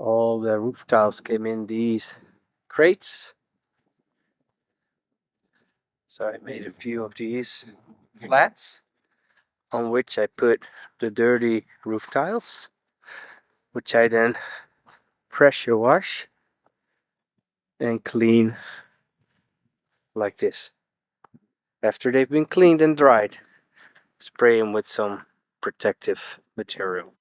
All the roof tiles came in these crates. So I made a few of these flats on which I put the dirty roof tiles, which I then pressure wash and clean like this. After they've been cleaned and dried, spray them with some protective material.